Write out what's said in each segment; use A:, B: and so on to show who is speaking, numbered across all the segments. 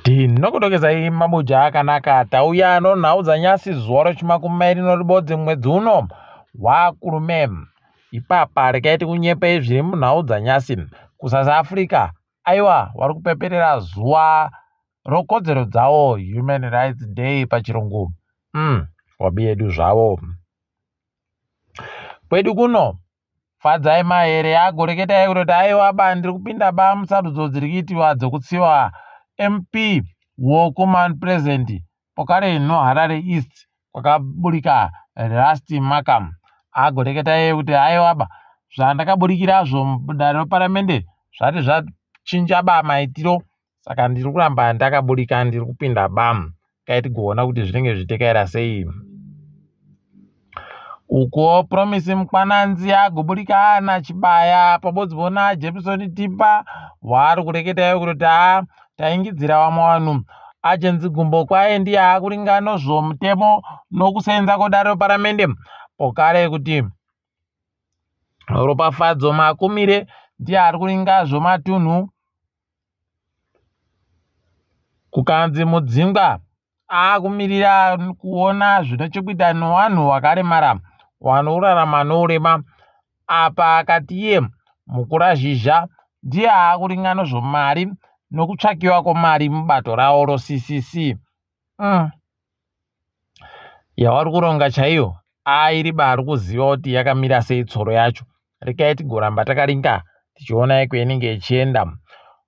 A: Tinokutokezai mabuja akanaka tauya nhau dzanyasi zuva rechimakumi noribodzi mwedzi uno waKurume. Ipapa rekaiti kunyepe zviri munhau dzanyasi kuSouth Africa. Aiwa, vari kupeperera zuva rokodzero dzavo, Human Rights Day pachirungu. Wabi yedu zvavo. Kwedu kuno Fadzayi Mahere agoreketa kuti aiwa ndiri kupinda musarudzo dziri kuitiwa dzokutsiwa MP wokuman president pokare no Harare East kwakaburika last makam. Agoreketa kuti aiwa zvandakaburikira mudare reparamende zvati zvachinja maitiro, saka ndiri kuramba ndakaburika ndiri kupinda kaiti kuona kuti zvinenge zvitekaira sei. Uko Promise Mkwananzi agoburika nachibaya pabodzi bona Jefferson Timba wari kureketa kuti taingidzira vamwe vanhu achenzi gumbo kwaye ndiye akuringano zvomutemo nokusenza kodare reparamende pokare kuti ropafadzo makumire ndiye ari kuringa zvomatunhu. Kukanzi mudzingwa akumirira kuona zvinochekuita nevanhu vakaremara vanorarama nourema. Apa akati iye mukurazhizha ndiye akuringa nezvomari nokutsvakiwa kwemari mubato rawo CCC. Yavari kuronga chaiyo iriba ari kuziva kuti yakamira sei tsoro yacho. Rekai tigoramba takaringa tichiona ikwenenge ichienda.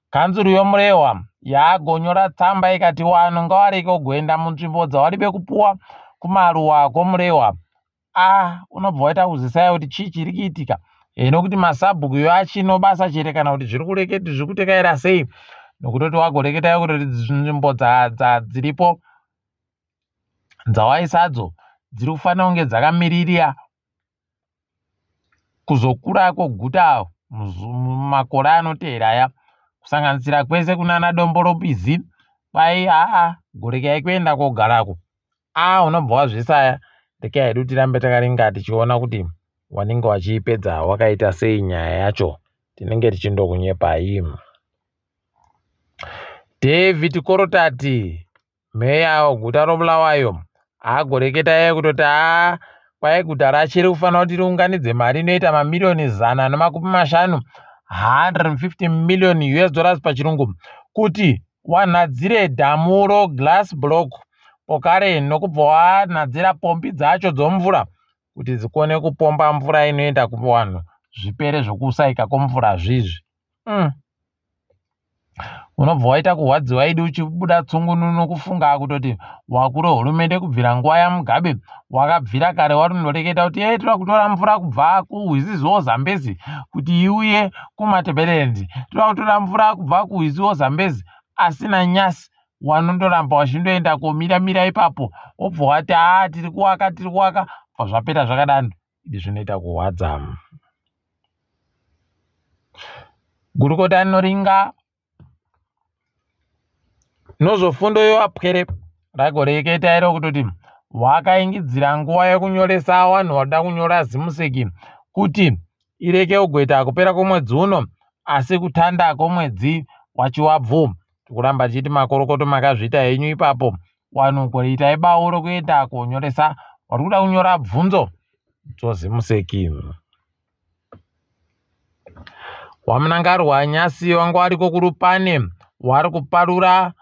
A: Kanzuru yomurehwa yagonyora tsamba ikati vanhu ngavareke kugoenda munzvimbo dzavaribe kupuwa kumaruwa kwomurehwa. Unobva waita kuzisai kuti chii chiri kuitika, nokuti masabhuku achino basa chete kana kuti zviri kutekaira sei, nokutoti wagoreketa kuti nzvimbo dziripo dzawaisadzo dziri kufanira kunge dzakamirira kuzokura kweguta mumakore anoteera aya, kusanganisira kwese kunana Domboro Bizi. Kwai gorekai kuenda kogarako. Unobva wazvisaya. Rekai hedu tirambe takaringa tichiona kuti wanenge wachiipedza wakaita sei nyaya yacho. Tinenge tichindokunyepai. David Korotati, meya weguta roBulawayo, agoreketa kutoti kwai guta rachiri kufanira kuti riunganidze mari inoita mamiliyoni 150, $150 million pachirungu, kuti wanhadzire dhamu roGlass Block pokare nokubva wanhadzira pombi dzacho dzomvura kuti dzikone kupomba mvura inoenda kuvanhu, zvipere zvokusaika kwomvura zvizvi. Unobva waita kuhwadziwa idi uchibuda tsungununu kufunga kutoti wakuru hurumende kubvira nguva yaMugabe wakabvira kare wari kundoreketa kuti tiri kutora mvura kubva kuHwiziziwo Zambezi kuti iuye kuMatabeleland, tiri kutora mvura kubva kuHwiziziwo Zambezi, asina nyasi wanondoramba wachindoenda komira ipapo obva wati tiri kuwaka pazvapera zvakadano. Izvi zvinoita kuhwadza. Gurukota rinoringa nozvofundo yevaPwere ragoreketa kutoti wakaingidzira nguva yekunyoresa vanhu vada kunyora zimuseki kuti ireke kugoita kupera kwomwedzi uno asi kutanda kwomwedzi wachiwabvu. Tikuramba tichiti makorokoto makazviita henyu ipapo, vanhu kuitai bawo rokuenda konyoresa vari kuda kunyora bvunzo dzozimuseki. Wamunangarwa nyasi wangu ariko kurupane wari kuparura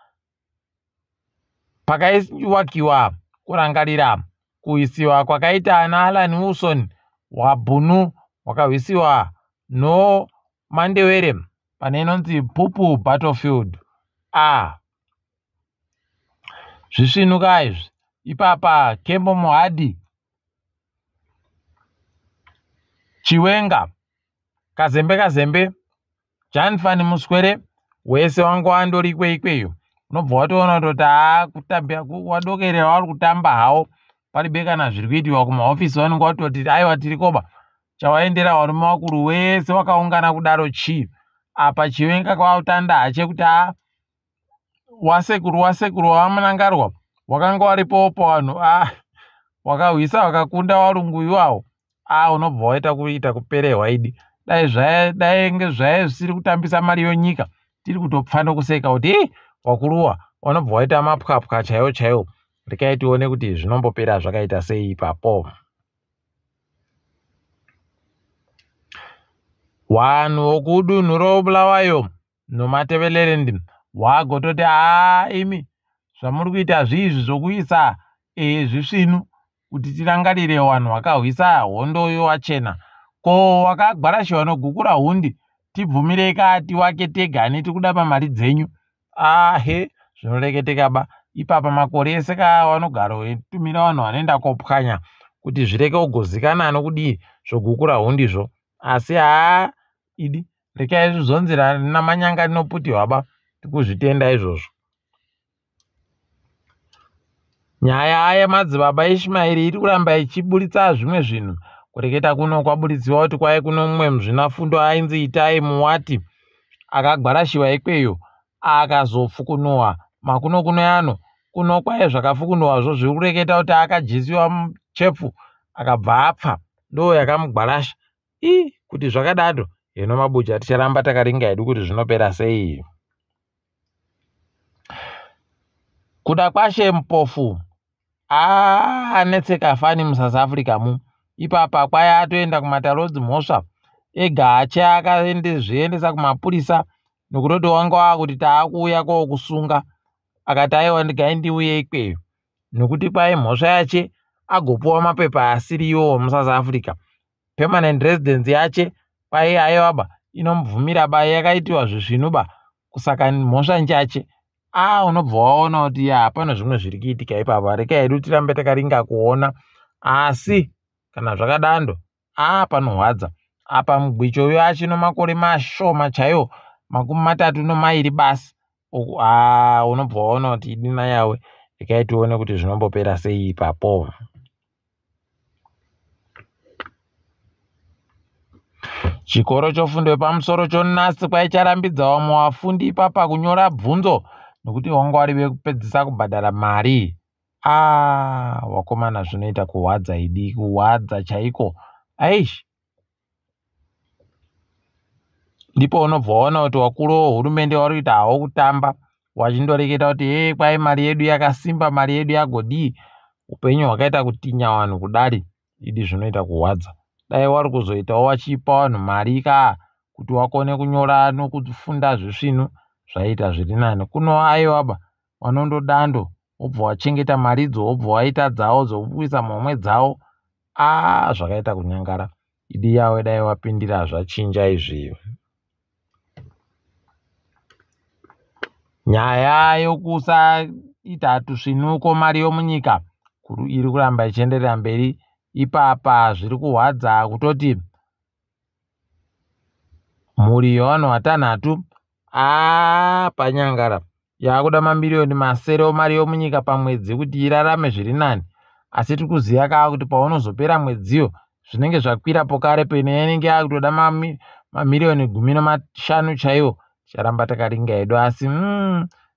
A: pakaiwakiwa kurangarira kuisiwa kwakaita naAlan Wilson waBhunu wakahwisiwa noMhanduwe pane inonzi Pupu Battlefield. Zvisvinuka izvi. Ipapa Kembo Muhadhi, Chiwenga, Kazembe, Janfani Muswere, wese wangu andori ikweyo. Unobva watoona kuti wadokerera vari kutamba hawo paribekana zviri kuitiwa kumahofisi vanenge watoti aiwa tirikoba chawaendera varume vakuru wese wakaungana kudaro chii. Apa Chiwenga kwautanda hachekuti wasekuru wamunangarwa wakanga waripo vanhu wakahwisa wakakunda varungu iwawo. Unobva waita kuita kuperehwa idi. Dai zvisiri kutambisa mari yonyika tiri kutopfana kuseka kuti wakuruwa wanobva waita mapwapwa chaiwo chaiwo. Rekai tione kuti zvinombopera zvakaita sei ipapo. Wanhu wokudunhu roBulawayo noMatabeleland wagototi imi zvamuri kuita zvizvi zvokuisa zvisvinu kuti tirangarire wanhu wakahwisa hondo wachena. Ko wakagwarashiwa noGukurahundi tibvumirei kati wake tega aneti kuda pamari dzenyu. He zvinoreketeka ba. Ipapa makore ese kawanogara weitumira vanhu vanoenda kopwanya kuti zvireke kugozikana nokudii zvoGukurahundi zvo. Asi idi rekai zvizonzira namanyanga ninoputirwa ba tikuzvitenda izvozvo. Nyaya yamadzibaba eIsmairi iri kuramba ichiburitsa zvimwe zvinhu. Kureketa kuno kwabuditsiwa kuti kwai kuno mumwe muzvinafundo ainzi Itai Muwati akagwarashiwa ikweyo akazofukunuwa makuno kuno yano kuno kwai zvakafukunuwazvo zviri kureketa kuti akajisiwa muchefu akabva apfa ndo yakamugwarasha. Kuti zvakadaro hino mabuja ticharamba takaringa hedu kuti zvinopera sei. Kuda kwashe mupofu anetseka fani muSouth Africa mu. Ipapa kwai atoenda kumatarodzi mhosva ega akaendesa kumapurisa nokutoti wanga wakuti taakuuya kokusunga. Akati aiwa ndigai ndiuye ikweyo nokuti kwai mhosva yache agopuwa mapepa asiriyo muSouth Africa. Permanent residence yache kwai aiwaba inomubvumira ba yakaitiwa zvisvinu ba kusaka mhosva njache. Unobva waona kuti hapana zvimwe zviri kuitika ipapa. Rekai hedu tirambe takaringa kuona. Asi kana zvakadando panorwadza. Apa mugwicho uyo achino makore mashoma chaiwo 32 basi. Unobva waona kuti idina yawe. Rekai tione kuti zvinombopera sei ipapo. Chikoro chofundo yepamusoro chonasi kwai charambidza vamwe vafundi ipapa kunyora bvunzo nokuti vanga vari vekupedzisa kubhadhara mari. Wakomana zvinoita kuhwadza idi, kuhwadza chaiko. Ndipo unobva waona kuti wakuru wehurumende vari kuita hawo kutamba wachindoreketa kuti kwai mari yedu yakasimba, mari yedu yagodii. Upenyu hwakaita kutinya vanhu kudari. Idi zvinoita kuhwadza. Dai wari kuzoitawo wachipa vanhu mari kuti wakone kunyora nokufunda zvisvinu zvaita zviri nani. Kuno aiwaba vanondodando wobva wachengeta maridzo wobva waita dzawo dzokupwisa mhomwe dzawo. Zvakaita kunyangara. Idi yawe dai wapindira zvachinja izvi. Nyaya yokusaita tusvinuko mari yomunyika iri kuramba ichienderera mberi. Ipapa zviri kuhwadza kutoti mhuri yevanhu vatanhatu panyangara yakuda mamiliyoni masere mari yomunyika pamwedzi kuti irarame zviri nani. Asi tiri kuziva kuti paunozopera mwedziyo zvinenge zvakwira pokare peno inenge yakutoda mamiliyoni 15 chaiwo. Charamba takaringa hedu. Asi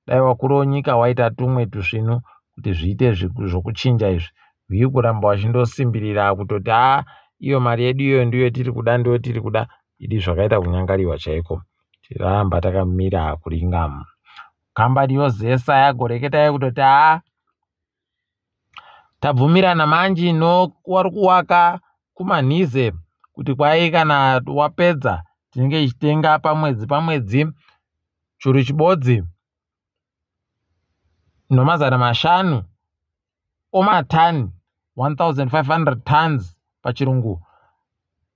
A: dai wakuru wenyika waita tumwe tusvinu kuti zviite zvokuchinja izvi. Viri kuramba wachindosimbirira kutoti iyo mari yedu iyo ndiyo tiri kuda, ndiyo tiri kuda. Idi zvakaita kunyangariwa chaiko. Tiraramba takamira kuringa. Kambani yozesa yagoreketa kutoti tabvumirana manji wari kuwaka kumanhize kuti kwai kana wapedza tinenge tichitenga pamwedzi churu chibodzi no500 omatani 1500 tons pachirungu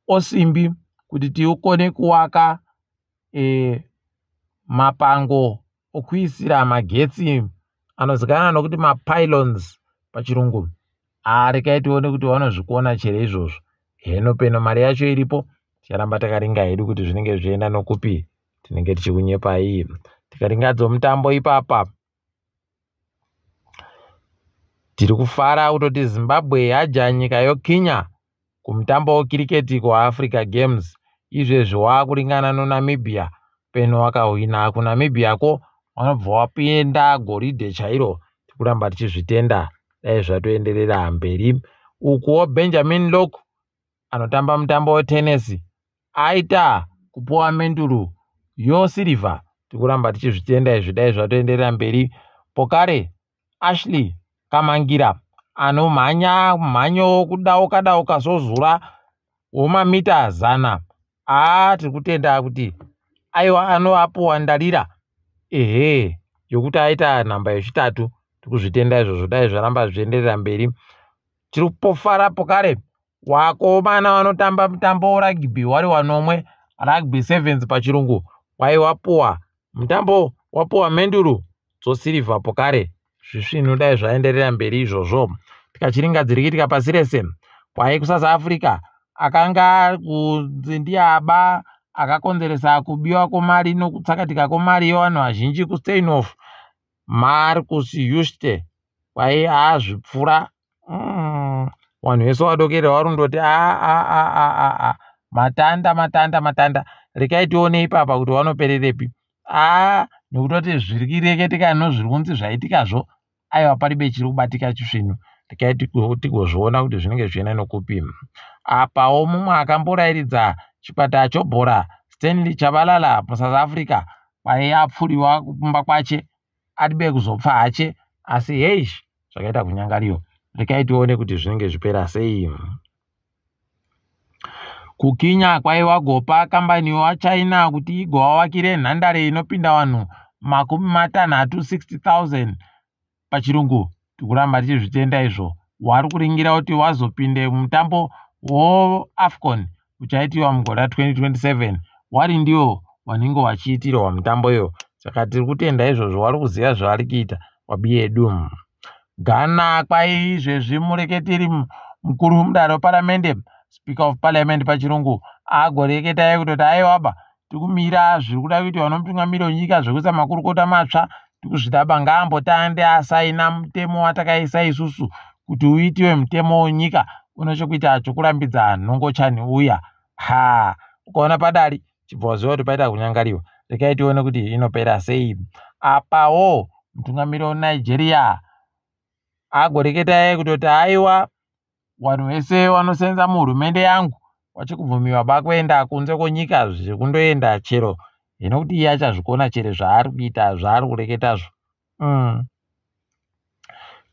A: osimbi kuti tiukone kuwaka mapango okuisira magetsi anozikanwa nokuti mapylons pachirungu. Rekai tione kuti vanozvikona chero izvozvo. Heno peno mari yacho iripo. Ticharamba takaringa hedu kuti zvinenge zvichienda nokupi. Tinenge tichikunyepa iyi. Tikaringadza mutambo ipapa. Tiri kufara kutoti Zimbabwe yaja nyika yoKenya kumutambo wekiriketi kuAfrica Games. Izvezvi wakuringana noNamibia. Peno wakahwina kuNamibia ko vanobva wapinda goridhe chairo. Tikuramba tichizvitenda dai zvatoenderera mberi. Ukuwo Benjamin Lok anotamba mutambo wetenesi aita kupuwa menduru yosirivha. Tikuramba tichizvitenda izvi dai zvatoenderera mberi. pokare Ashley Kamangira anomhanya mhanyo kudauka sozura womamita 100. Tiri kutenda kuti aiwa anoapuwa ndarira yokuti aita nhamba yechitatu. Tikuzvitenda izvozvo, dai zvaramba zvichienderera mberi. Tiri kupofara pokare wakomana vanotamba mutambo rugby wari 1 rugby sevens pachirungu, wapuwa mutambo wapuwa mhenduro dzosirivha pokare. Zvisvinu dai zvaenderera mberi izvozvo. Tikachiringa dziri kuitika pasi rese, kuSouth Africa akanga kunzi ndiaba akakonzeresa kubiwa kwemari nokutsakatika kwemari yevanhu vazhinji kuSteinof, Marcus Juste zvipfura. Vanhu vese vadokera varundoti matanda. Rekai tione ipapa kuti vanopererepi. Nekutoti zviri kureketika nezviri kunzi zvaitikazvo, aiwa paribe chiri kubatika chisvinu. Rekai tigozviona kuti zvinenge zvichienda nokupi. Apawo mumwe akamborayiridza chikwata chobhora Stanley Chabalala muSouth Africa apfuriwa kupumba kwache, aribe kuzopfa hache, asi zvakaita kunyangariwa. Rekai tione kuti zvinenge zvipera sei. Kukinya kwaiwagopa kambani waChina kuti igovavakire nhandare inopinda vanhu 60,000 pachirungu. Tikuramba tichizvitenda izvo. Wari kuringira kuti wazopinde mutambo weAFCON uchaitiwa mugore 2027. Wari ndiwo wanenge wachiitirwa mutambo iyo. Saka tiri kutenda izvozvo, wari kuziva zvaari kuita waBiedu. Ghana kwaizvezvi mureketeri mukuru mudare weparamende, Speaker of Parliament pachirungu, agoreketa kutoti aiwaba tikumira zviri kuda kuitwa nomutungamiri wenyika zvekuisa makurukota matsva. Tikuzvidaba ngaambotande asaina mutemo watakaisa isusu kuti uitiwe mutemo wenyika unochokuita chokurambidza nhongochani uya. Ukaona padari chibva ziva kuti paita kunyangariwa. Rekai tione kuti inopera sei. Apawo mutungamiri weNigeria agoreketa kutoti aiwa vanhu vese vanosenza muhurumende yangu vachikubvumiwa kuenda kunze kwenyika zvekundoenda chero. Kuti iye achazvikona chero zvaari kuita, zvaari kureketazvo.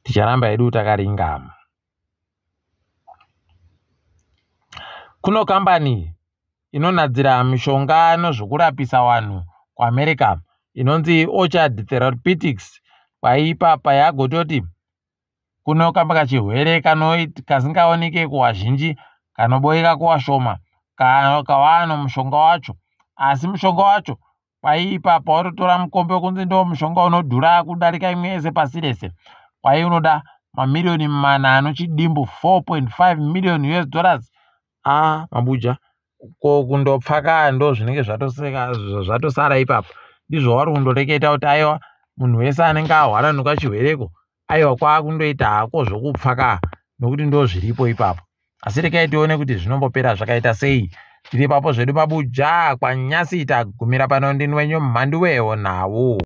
A: Ticharamba hedu takaringa. Kuno kambani inonadzira mishonga nezvokurapisa vanhu kuAmerica inonzi Orchard Therapeutics kwaipapa yagototi kuno kamba kachirwere kasingaoneke kuvazhinji kanoboeka kuvashoma kavano mushonga wacho. Asi mushonga wacho paipapa watotora mukombe wekunzi ndo mushonga unodhura kudarika imwe yese pasi rese. Unoda mamiliyoni 4 anochidimbu $4.5 million. Mabuja kundopfaka ndo zvinenge zvatosara ipapa. Ndizvo wari kundoreketa kuti aiwa munhu wese anenge ahwara nokachirwereko aiwa kwakundoita hako zvokupfaka nokuti ndo zviripo ipapo. Asi rekai tione kuti zvinombopera zvakaita sei. Tiri ipapo zvedu mabuja kwanyasi tagumira pano ndini wenyu Mhanduwe Wenhau.